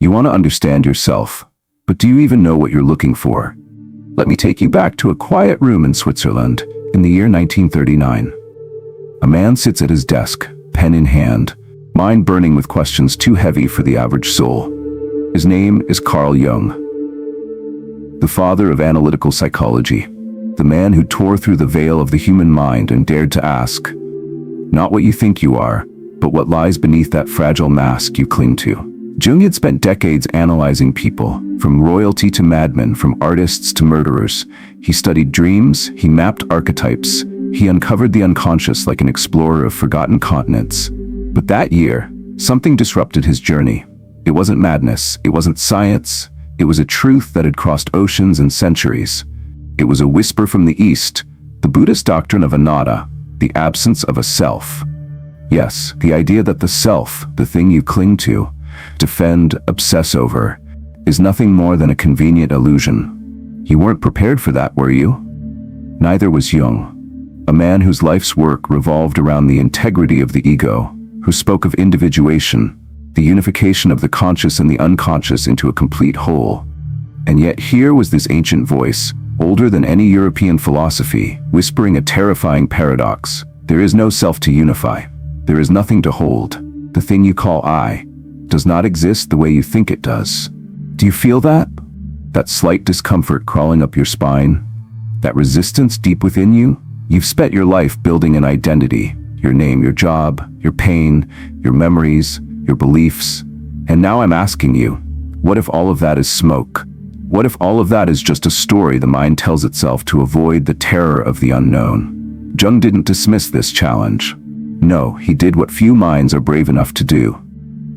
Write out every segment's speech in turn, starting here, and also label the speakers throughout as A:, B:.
A: You want to understand yourself, but do you even know what you're looking for? Let me take you back to a quiet room in Switzerland in the year 1939. A man sits at his desk, pen in hand, mind burning with questions too heavy for the average soul. His name is Carl Jung, the father of analytical psychology, the man who tore through the veil of the human mind and dared to ask, not what you think you are, but what lies beneath that fragile mask you cling to. Jung had spent decades analyzing people, from royalty to madmen, from artists to murderers. He studied dreams, he mapped archetypes, he uncovered the unconscious like an explorer of forgotten continents. But that year, something disrupted his journey. It wasn't madness, it wasn't science, it was a truth that had crossed oceans and centuries. It was a whisper from the East, the Buddhist doctrine of Anatta, the absence of a self. Yes, the idea that the self, the thing you cling to, defend, obsess over, is nothing more than a convenient illusion. You weren't prepared for that, were you? Neither was Jung, a man whose life's work revolved around the integrity of the ego, who spoke of individuation, the unification of the conscious and the unconscious into a complete whole. And yet here was this ancient voice, older than any European philosophy, whispering a terrifying paradox. There is no self to unify. There is nothing to hold. The thing you call I does not exist the way you think it does. Do you feel that? That slight discomfort crawling up your spine? That resistance deep within you? You've spent your life building an identity, your name, your job, your pain, your memories, your beliefs. And now I'm asking you, what if all of that is smoke? What if all of that is just a story the mind tells itself to avoid the terror of the unknown? Jung didn't dismiss this challenge. No, he did what few minds are brave enough to do.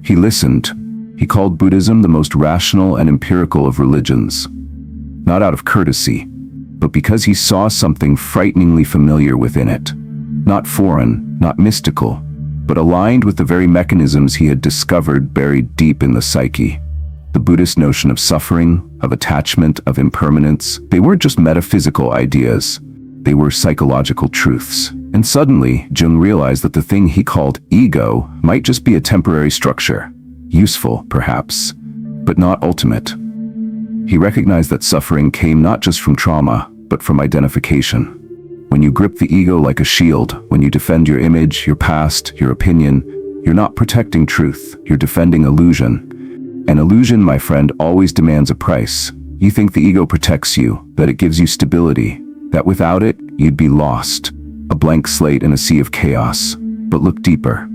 A: He listened. He called Buddhism the most rational and empirical of religions. Not out of courtesy, but because he saw something frighteningly familiar within it. Not foreign, not mystical, but aligned with the very mechanisms he had discovered buried deep in the psyche. The Buddhist notion of suffering, of attachment, of impermanence, they weren't just metaphysical ideas. They were psychological truths. And suddenly, Jung realized that the thing he called ego might just be a temporary structure. Useful, perhaps, but not ultimate. He recognized that suffering came not just from trauma, but from identification. When you grip the ego like a shield, when you defend your image, your past, your opinion, you're not protecting truth, you're defending illusion. An illusion, my friend, always demands a price. You think the ego protects you, that it gives you stability, that without it, you'd be lost, a blank slate in a sea of chaos. But look deeper.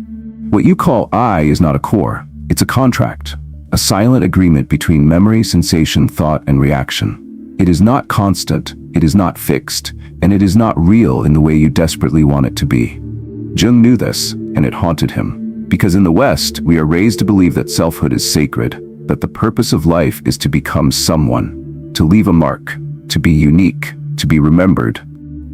A: What you call I is not a core, it's a contract, a silent agreement between memory, sensation, thought, and reaction. It is not constant, it is not fixed, and it is not real in the way you desperately want it to be. Jung knew this, and it haunted him. Because in the West, we are raised to believe that selfhood is sacred, that the purpose of life is to become someone, to leave a mark, to be unique, to be remembered.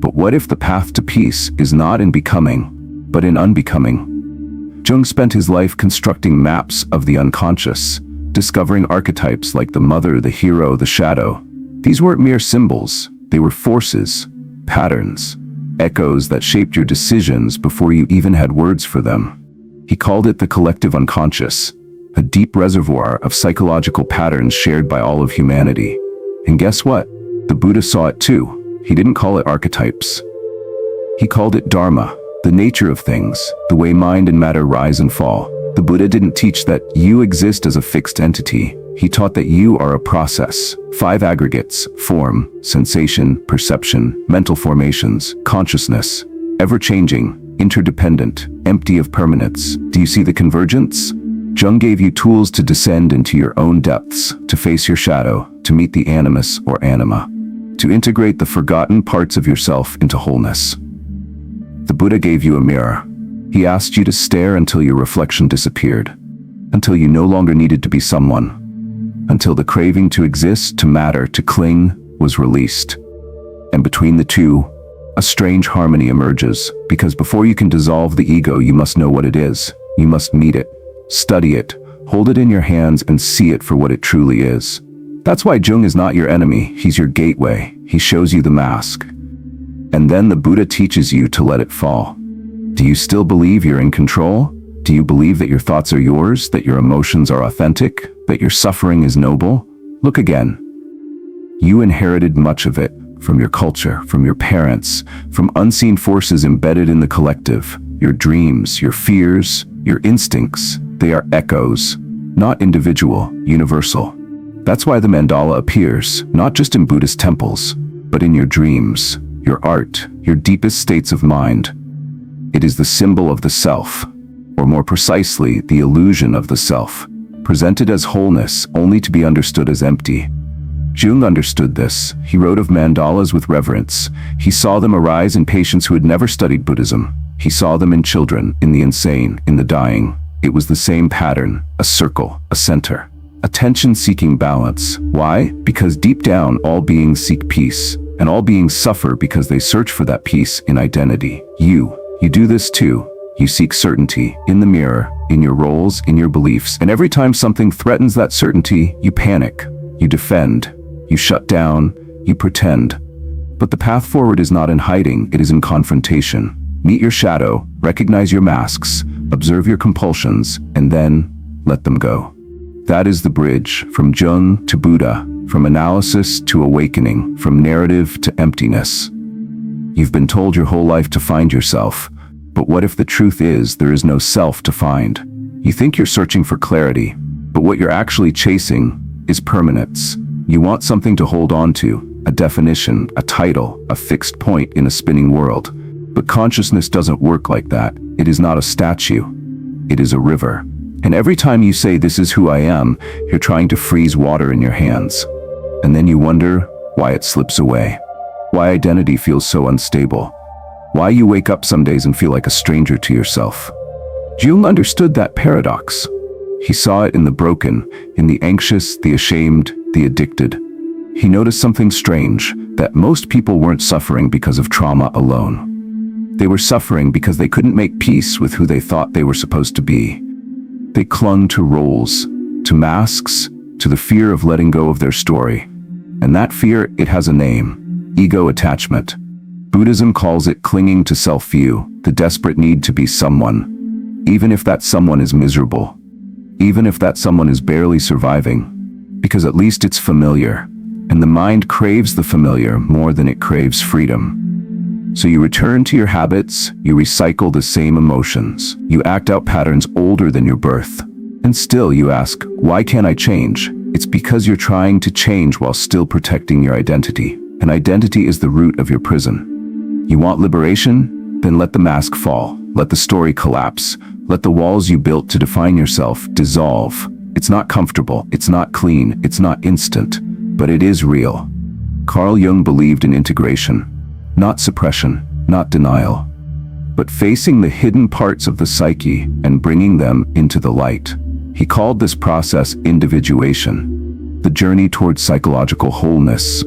A: But what if the path to peace is not in becoming, but in unbecoming? Jung spent his life constructing maps of the unconscious, discovering archetypes like the mother, the hero, the shadow. These weren't mere symbols, they were forces, patterns, echoes that shaped your decisions before you even had words for them. He called it the collective unconscious, a deep reservoir of psychological patterns shared by all of humanity. And guess what? The Buddha saw it too. He didn't call it archetypes. He called it dharma, the nature of things, the way mind and matter rise and fall. The Buddha didn't teach that you exist as a fixed entity. He taught that you are a process. 5 aggregates: form, sensation, perception, mental formations, consciousness, ever-changing, interdependent, empty of permanence. Do you see the convergence? Jung gave you tools to descend into your own depths, to face your shadow, to meet the animus or anima, to integrate the forgotten parts of yourself into wholeness. The Buddha gave you a mirror. He asked you to stare until your reflection disappeared, until you no longer needed to be someone, until the craving to exist, to matter, to cling was released. And between the two, a strange harmony emerges, because before you can dissolve the ego, you must know what it is. You must meet it, study it, hold it in your hands and see it for what it truly is. That's why Jung is not your enemy, he's your gateway. He shows you the mask. And then the Buddha teaches you to let it fall. Do you still believe you're in control? Do you believe that your thoughts are yours, that your emotions are authentic, that your suffering is noble? Look again. You inherited much of it, from your culture, from your parents, from unseen forces embedded in the collective. Your dreams, your fears, your instincts, they are echoes, not individual, universal. That's why the mandala appears, not just in Buddhist temples, but in your dreams, your art, your deepest states of mind. It is the symbol of the self, or more precisely, the illusion of the self, presented as wholeness only to be understood as empty. Jung understood this. He wrote of mandalas with reverence. He saw them arise in patients who had never studied Buddhism. He saw them in children, in the insane, in the dying. It was the same pattern, a circle, a center. Attention-seeking balance. Why? Because deep down, all beings seek peace, and all beings suffer because they search for that peace in identity. You do this too. You seek certainty in the mirror, in your roles, in your beliefs, and every time something threatens that certainty, you panic, you defend, you shut down, you pretend. But the path forward is not in hiding, it is in confrontation. Meet your shadow, recognize your masks, observe your compulsions, and then let them go. That is the bridge, from Jung to Buddha, from analysis to awakening, from narrative to emptiness. You've been told your whole life to find yourself, but what if the truth is there is no self to find? You think you're searching for clarity, but what you're actually chasing is permanence. You want something to hold on to, a definition, a title, a fixed point in a spinning world. But consciousness doesn't work like that. It is not a statue. It is a river. And every time you say, "This is who I am," you're trying to freeze water in your hands. And then you wonder why it slips away. Why identity feels so unstable. Why you wake up some days and feel like a stranger to yourself. Jung understood that paradox. He saw it in the broken, in the anxious, the ashamed, the addicted. He noticed something strange, that most people weren't suffering because of trauma alone. They were suffering because they couldn't make peace with who they thought they were supposed to be. They clung to roles, to masks, to the fear of letting go of their story. And that fear, it has a name: ego attachment. Buddhism calls it clinging to self-view, the desperate need to be someone, even if that someone is miserable, even if that someone is barely surviving, because at least it's familiar, and the mind craves the familiar more than it craves freedom. So you return to your habits, you recycle the same emotions, you act out patterns older than your birth, and still you ask, why can't I change? It's because you're trying to change while still protecting your identity, and identity is the root of your prison. You want liberation? Then let the mask fall. Let the story collapse. Let the walls you built to define yourself dissolve. It's not comfortable, it's not clean, it's not instant, but it is real. Carl Jung believed in integration, not suppression, not denial, but facing the hidden parts of the psyche and bringing them into the light. He called this process individuation, the journey towards psychological wholeness.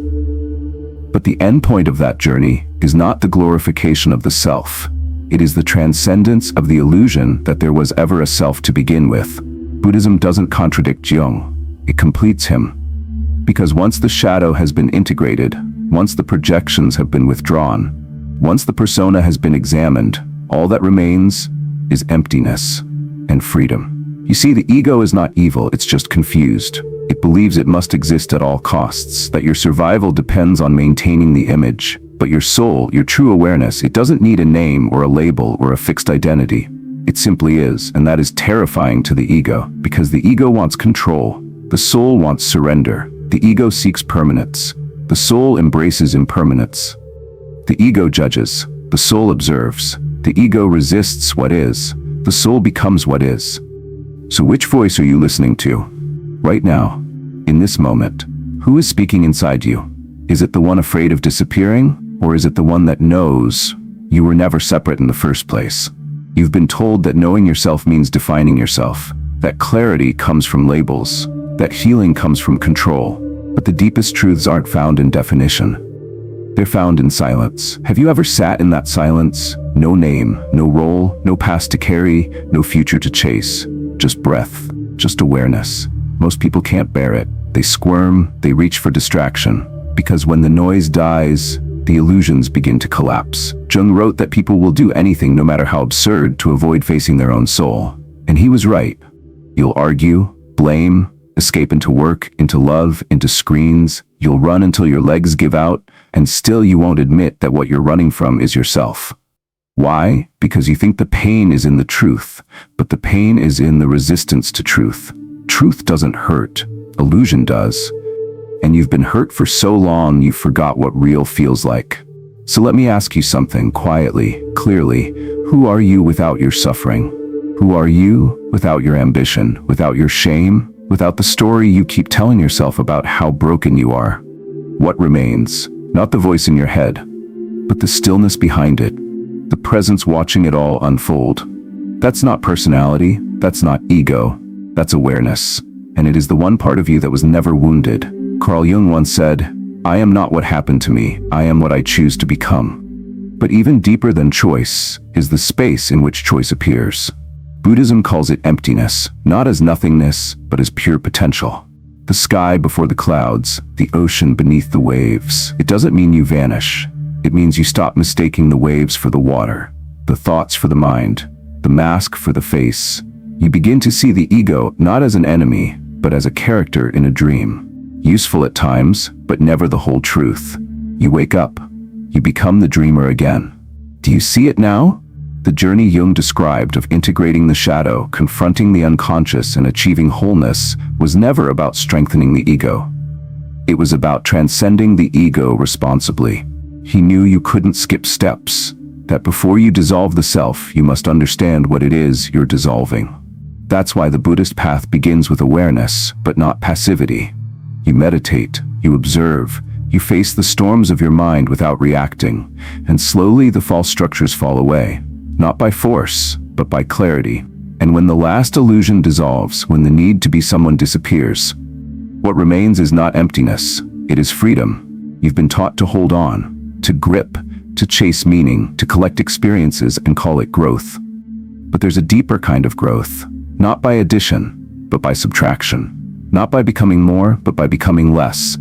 A: But the end point of that journey is not the glorification of the self. It is the transcendence of the illusion that there was ever a self to begin with. Buddhism doesn't contradict Jung, it completes him. Because once the shadow has been integrated, once the projections have been withdrawn, once the persona has been examined, all that remains is emptiness and freedom. You see, the ego is not evil, it's just confused. It believes it must exist at all costs, that your survival depends on maintaining the image. But your soul, your true awareness, it doesn't need a name or a label or a fixed identity. It simply is, and that is terrifying to the ego, because the ego wants control. The soul wants surrender. The ego seeks permanence. The soul embraces impermanence. The ego judges. The soul observes. The ego resists what is. The soul becomes what is. So which voice are you listening to? Right now, in this moment, who is speaking inside you? Is it the one afraid of disappearing? Or is it the one that knows you were never separate in the first place? You've been told that knowing yourself means defining yourself, that clarity comes from labels, that healing comes from control. But the deepest truths aren't found in definition. They're found in silence. Have you ever sat in that silence? No name, no role, no past to carry, no future to chase. Just breath, just awareness. Most people can't bear it. They squirm, they reach for distraction. Because when the noise dies, the illusions begin to collapse. Jung wrote that people will do anything, no matter how absurd, to avoid facing their own soul. And he was right. You'll argue, blame, escape into work, into love, into screens. You'll run until your legs give out, and still you won't admit that what you're running from is yourself. Why? Because you think the pain is in the truth, but the pain is in the resistance to truth. Truth doesn't hurt, illusion does. And you've been hurt for so long you forgot what real feels like. So let me ask you something quietly, clearly. Who are you without your suffering? Who are you without your ambition, without your shame, without the story you keep telling yourself about how broken you are? What remains? Not the voice in your head, but the stillness behind it, the presence watching it all unfold. That's not personality, that's not ego, that's awareness. And it is the one part of you that was never wounded. Carl Jung once said, "I am not what happened to me, I am what I choose to become." But even deeper than choice is the space in which choice appears. Buddhism calls it emptiness, not as nothingness, but as pure potential. The sky before the clouds, the ocean beneath the waves. It doesn't mean you vanish. It means you stop mistaking the waves for the water, the thoughts for the mind, the mask for the face. You begin to see the ego not as an enemy, but as a character in a dream. Useful at times, but never the whole truth. You wake up. You become the dreamer again. Do you see it now? The journey Jung described of integrating the shadow, confronting the unconscious, and achieving wholeness was never about strengthening the ego. It was about transcending the ego responsibly. He knew you couldn't skip steps, that before you dissolve the self, you must understand what it is you're dissolving. That's why the Buddhist path begins with awareness, but not passivity. You meditate, you observe, you face the storms of your mind without reacting, and slowly the false structures fall away, not by force, but by clarity. And when the last illusion dissolves, when the need to be someone disappears, what remains is not emptiness, it is freedom. You've been taught to hold on, to grip, to chase meaning, to collect experiences and call it growth. But there's a deeper kind of growth, not by addition, but by subtraction. Not by becoming more, but by becoming less.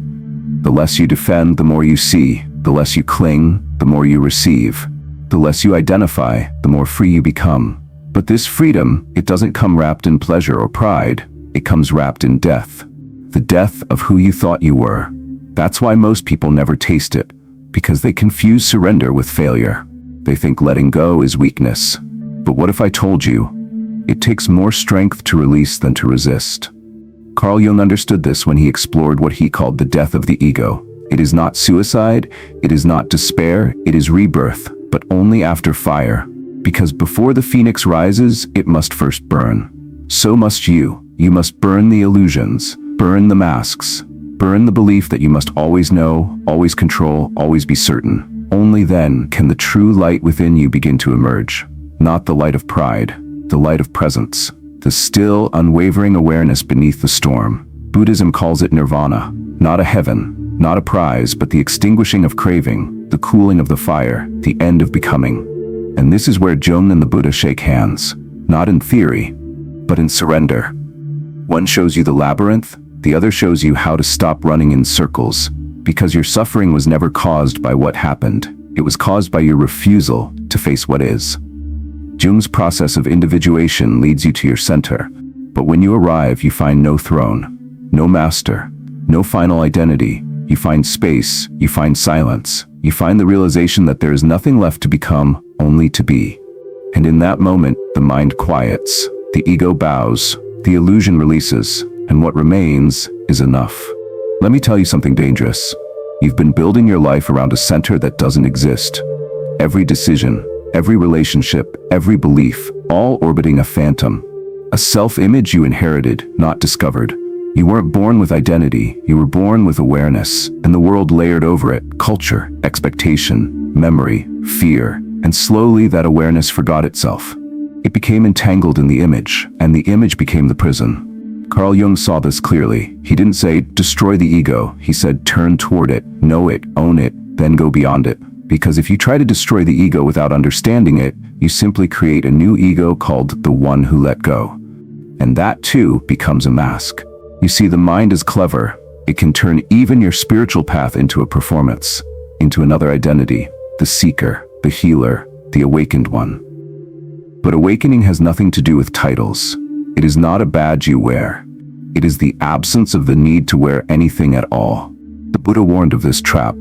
A: The less you defend, the more you see. The less you cling, the more you receive. The less you identify, the more free you become. But this freedom, it doesn't come wrapped in pleasure or pride. It comes wrapped in death. The death of who you thought you were. That's why most people never taste it, because they confuse surrender with failure. They think letting go is weakness. But what if I told you, it takes more strength to release than to resist? Carl Jung understood this when he explored what he called the death of the ego. It is not suicide, it is not despair, it is rebirth, but only after fire. Because before the phoenix rises, it must first burn. So must you. You must burn the illusions, burn the masks, burn the belief that you must always know, always control, always be certain. Only then can the true light within you begin to emerge. Not the light of pride, the light of presence. The still, unwavering awareness beneath the storm. Buddhism calls it nirvana, not a heaven, not a prize, but the extinguishing of craving, the cooling of the fire, the end of becoming. And this is where Jung and the Buddha shake hands, not in theory, but in surrender. One shows you the labyrinth, the other shows you how to stop running in circles, because your suffering was never caused by what happened. It was caused by your refusal to face what is. Jung's process of individuation leads you to your center, but when you arrive, you find no throne, no master, no final identity. You find space, you find silence, you find the realization that there is nothing left to become, only to be. And in that moment, the mind quiets, the ego bows, the illusion releases, and what remains is enough. Let me tell you something dangerous. You've been building your life around a center that doesn't exist. Every decision, every relationship, every belief, all orbiting a phantom. A self-image you inherited, not discovered. You weren't born with identity, you were born with awareness, and the world layered over it, culture, expectation, memory, fear, and slowly that awareness forgot itself. It became entangled in the image, and the image became the prison. Carl Jung saw this clearly. He didn't say, destroy the ego. He said, turn toward it, know it, own it, then go beyond it. Because if you try to destroy the ego without understanding it, you simply create a new ego called the one who let go. And that too becomes a mask. You see, the mind is clever. It can turn even your spiritual path into a performance, into another identity, the seeker, the healer, the awakened one. But awakening has nothing to do with titles. It is not a badge you wear. It is the absence of the need to wear anything at all. The Buddha warned of this trap.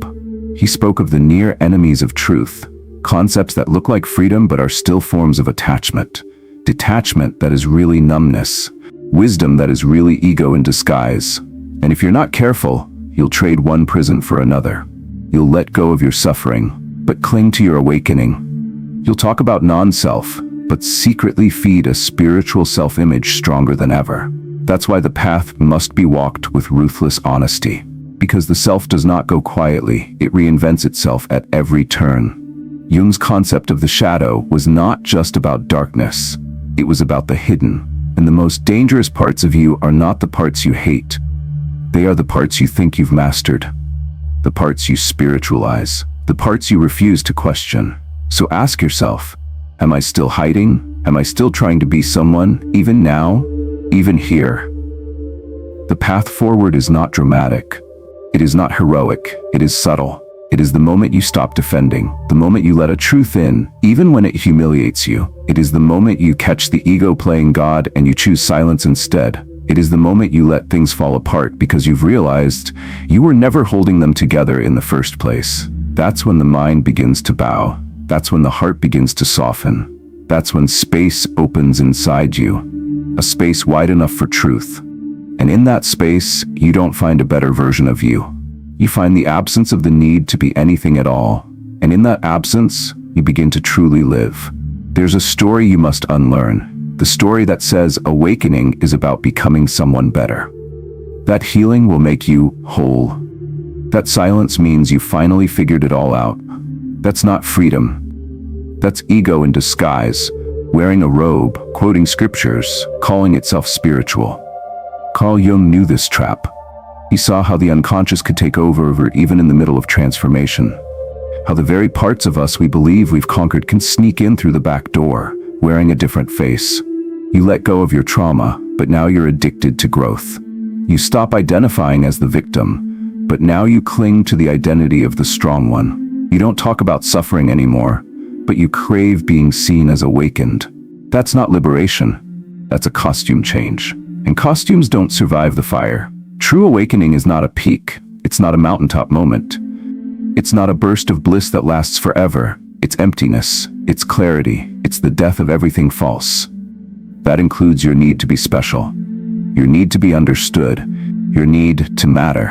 A: He spoke of the near enemies of truth, concepts that look like freedom but are still forms of attachment. Detachment that is really numbness. Wisdom that is really ego in disguise. And if you're not careful, you'll trade one prison for another. You'll let go of your suffering, but cling to your awakening. You'll talk about non-self, but secretly feed a spiritual self-image stronger than ever. That's why the path must be walked with ruthless honesty. Because the self does not go quietly, it reinvents itself at every turn. Jung's concept of the shadow was not just about darkness. It was about the hidden. And the most dangerous parts of you are not the parts you hate. They are the parts you think you've mastered. The parts you spiritualize. The parts you refuse to question. So ask yourself, am I still hiding? Am I still trying to be someone, even now? Even here? The path forward is not dramatic. It is not heroic. It is subtle. It is the moment you stop defending, the moment you let a truth in, even when it humiliates you. It is the moment you catch the ego playing God and you choose silence instead. It is the moment you let things fall apart because you've realized you were never holding them together in the first place. That's when the mind begins to bow. That's when the heart begins to soften. That's when space opens inside you. A space wide enough for truth. And in that space, you don't find a better version of you. You find the absence of the need to be anything at all. And in that absence, you begin to truly live. There's a story you must unlearn. The story that says awakening is about becoming someone better. That healing will make you whole. That silence means you finally figured it all out. That's not freedom. That's ego in disguise, wearing a robe, quoting scriptures, calling itself spiritual. Carl Jung knew this trap. He saw how the unconscious could take over even in the middle of transformation. How the very parts of us we believe we've conquered can sneak in through the back door, wearing a different face. You let go of your trauma, but now you're addicted to growth. You stop identifying as the victim, but now you cling to the identity of the strong one. You don't talk about suffering anymore, but you crave being seen as awakened. That's not liberation. That's a costume change. And costumes don't survive the fire. True awakening is not a peak. It's not a mountaintop moment. It's not a burst of bliss that lasts forever. It's emptiness. It's clarity. It's the death of everything false. That includes your need to be special. Your need to be understood. Your need to matter.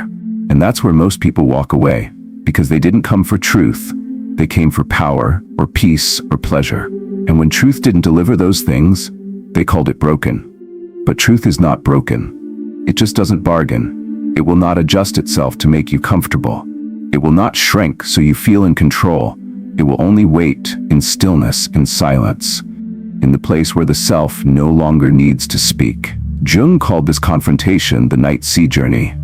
A: And that's where most people walk away. Because they didn't come for truth. They came for power, or peace, or pleasure. And when truth didn't deliver those things, they called it broken. But truth is not broken. It just doesn't bargain. It will not adjust itself to make you comfortable. It will not shrink so you feel in control. It will only wait in stillness and silence, in the place where the self no longer needs to speak. Jung called this confrontation the night sea journey,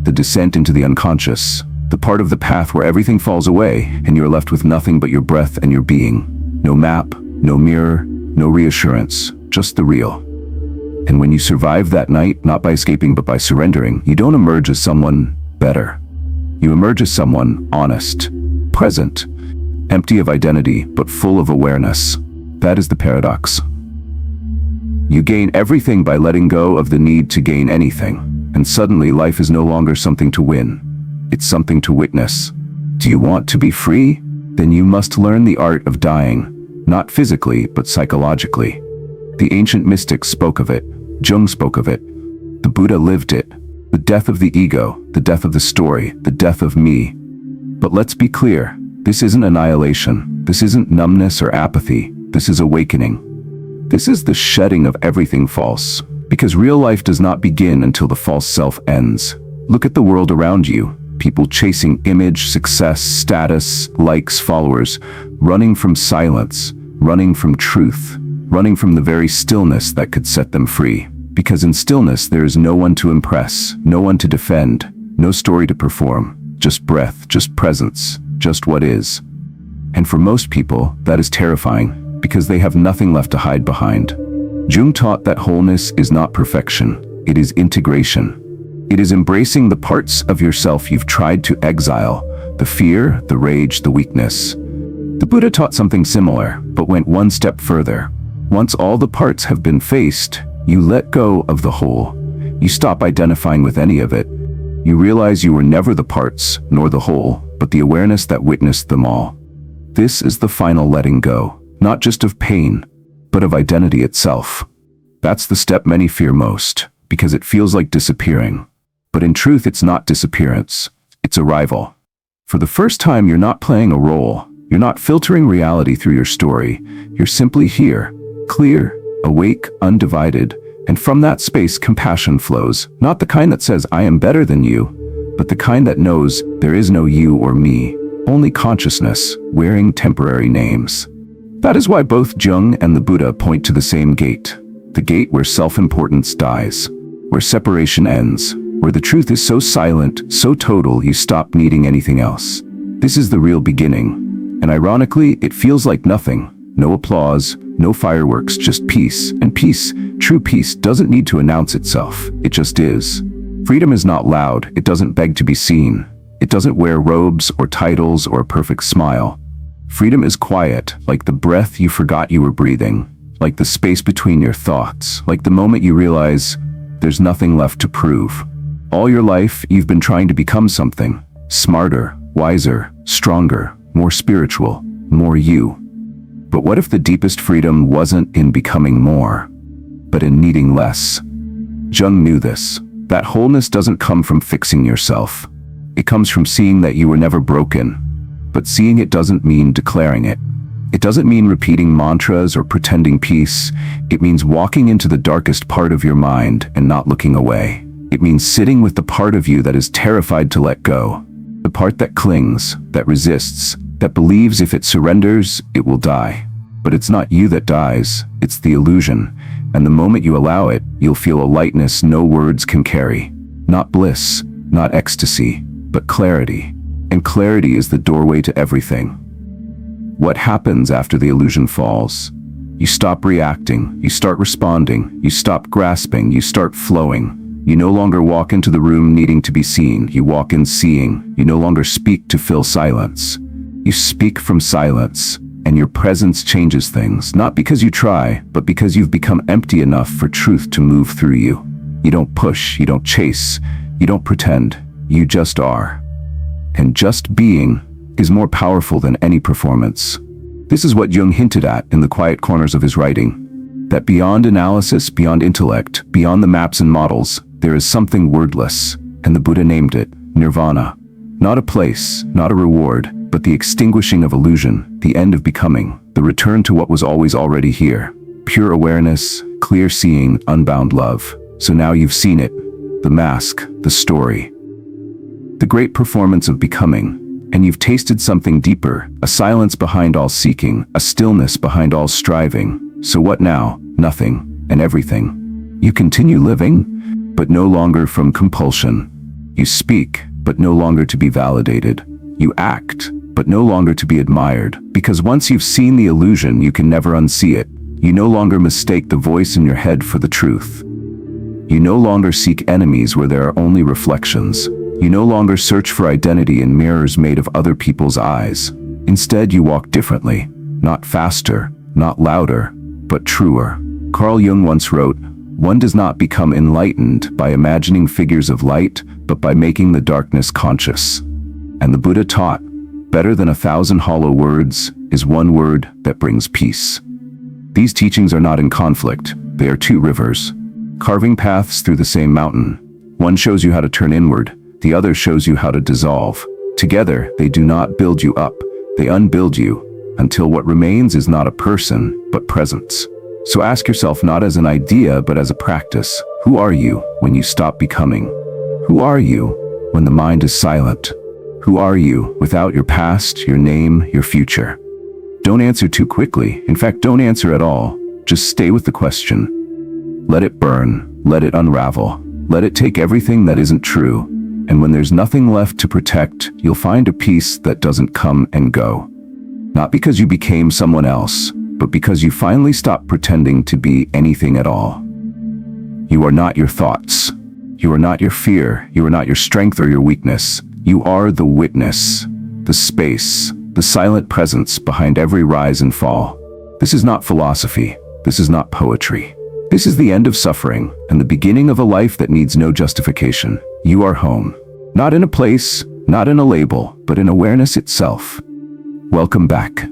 A: the descent into the unconscious, the part of the path where everything falls away and you're left with nothing but your breath and your being. No map, no mirror, no reassurance, just the real. And when you survive that night, not by escaping but by surrendering, you don't emerge as someone better. You emerge as someone honest, present, empty of identity but full of awareness. That is the paradox. You gain everything by letting go of the need to gain anything, and suddenly life is no longer something to win. It's something to witness. Do you want to be free? Then you must learn the art of dying, not physically but psychologically. The ancient mystics spoke of it. Jung spoke of it. The Buddha lived it. The death of the ego, the death of the story, the death of me. But let's be clear, this isn't annihilation. This isn't numbness or apathy. This is awakening. This is the shedding of everything false. Because real life does not begin until the false self ends. Look at the world around you. People chasing image, success, status, likes, followers, running from silence, running from truth, running from the very stillness that could set them free. Because in stillness there is no one to impress, no one to defend, no story to perform, just breath, just presence, just what is. And for most people, that is terrifying, because they have nothing left to hide behind. Jung taught that wholeness is not perfection, it is integration. It is embracing the parts of yourself you've tried to exile, the fear, the rage, the weakness. The Buddha taught something similar, but went one step further. Once all the parts have been faced, you let go of the whole. You stop identifying with any of it. You realize you were never the parts, nor the whole, but the awareness that witnessed them all. This is the final letting go, not just of pain, but of identity itself. That's the step many fear most, because it feels like disappearing. But in truth, it's not disappearance, it's arrival. For the first time, you're not playing a role. You're not filtering reality through your story. You're simply here, clear, awake, undivided. And from that space, compassion flows, not the kind that says, I am better than you, but the kind that knows there is no you or me, only consciousness, wearing temporary names. That is why both Jung and the Buddha point to the same gate, the gate where self-importance dies, where separation ends, where the truth is so silent, so total, you stop needing anything else. This is the real beginning, and ironically, it feels like nothing. No applause, no fireworks, just peace. And peace, true peace, doesn't need to announce itself. It just is. Freedom is not loud. It doesn't beg to be seen. It doesn't wear robes or titles or a perfect smile. Freedom is quiet, like the breath you forgot you were breathing, like the space between your thoughts, like the moment you realize there's nothing left to prove. All your life, you've been trying to become something. Smarter, wiser, stronger, more spiritual, more you. But what if the deepest freedom wasn't in becoming more, but in needing less? Jung knew this. That wholeness doesn't come from fixing yourself. It comes from seeing that you were never broken. But seeing it doesn't mean declaring it. It doesn't mean repeating mantras or pretending peace. It means walking into the darkest part of your mind and not looking away. It means sitting with the part of you that is terrified to let go. The part that clings, that resists, that believes if it surrenders, it will die. But it's not you that dies, it's the illusion. And the moment you allow it, you'll feel a lightness no words can carry. Not bliss, not ecstasy, but clarity. And clarity is the doorway to everything. What happens after the illusion falls? You stop reacting, you start responding, you stop grasping, you start flowing. You no longer walk into the room needing to be seen, you walk in seeing. You no longer speak to fill silence. You speak from silence, and your presence changes things, not because you try, but because you've become empty enough for truth to move through you. You don't push, you don't chase, you don't pretend, you just are. And just being is more powerful than any performance. This is what Jung hinted at in the quiet corners of his writing, that beyond analysis, beyond intellect, beyond the maps and models, there is something wordless, and the Buddha named it nirvana. Not a place, not a reward, but the extinguishing of illusion, the end of becoming, the return to what was always already here. Pure awareness, clear seeing, unbound love. So now you've seen it, the mask, the story, the great performance of becoming, and you've tasted something deeper, a silence behind all seeking, a stillness behind all striving. So what now? Nothing and everything. You continue living, but no longer from compulsion. You speak, but no longer to be validated. You act, but no longer to be admired, because once you've seen the illusion, you can never unsee it. You no longer mistake the voice in your head for the truth. You no longer seek enemies where there are only reflections. You no longer search for identity in mirrors made of other people's eyes. Instead, you walk differently, not faster, not louder, but truer. Carl Jung once wrote, "One does not become enlightened by imagining figures of light, but by making the darkness conscious." And the Buddha taught, better than 1,000 hollow words is one word that brings peace. These teachings are not in conflict. They are two rivers, carving paths through the same mountain. One shows you how to turn inward, the other shows you how to dissolve. Together, they do not build you up, they unbuild you, until what remains is not a person, but presence. So ask yourself not as an idea, but as a practice. Who are you when you stop becoming? Who are you when the mind is silent? Who are you without your past, your name, your future? Don't answer too quickly. In fact, don't answer at all. Just stay with the question. Let it burn. Let it unravel. Let it take everything that isn't true. And when there's nothing left to protect, you'll find a peace that doesn't come and go. Not because you became someone else, but because you finally stopped pretending to be anything at all. You are not your thoughts. You are not your fear. You are not your strength or your weakness. You are the witness, the space, the silent presence behind every rise and fall. This is not philosophy. This is not poetry. This is the end of suffering and the beginning of a life that needs no justification. You are home. Not in a place, not in a label, but in awareness itself. Welcome back.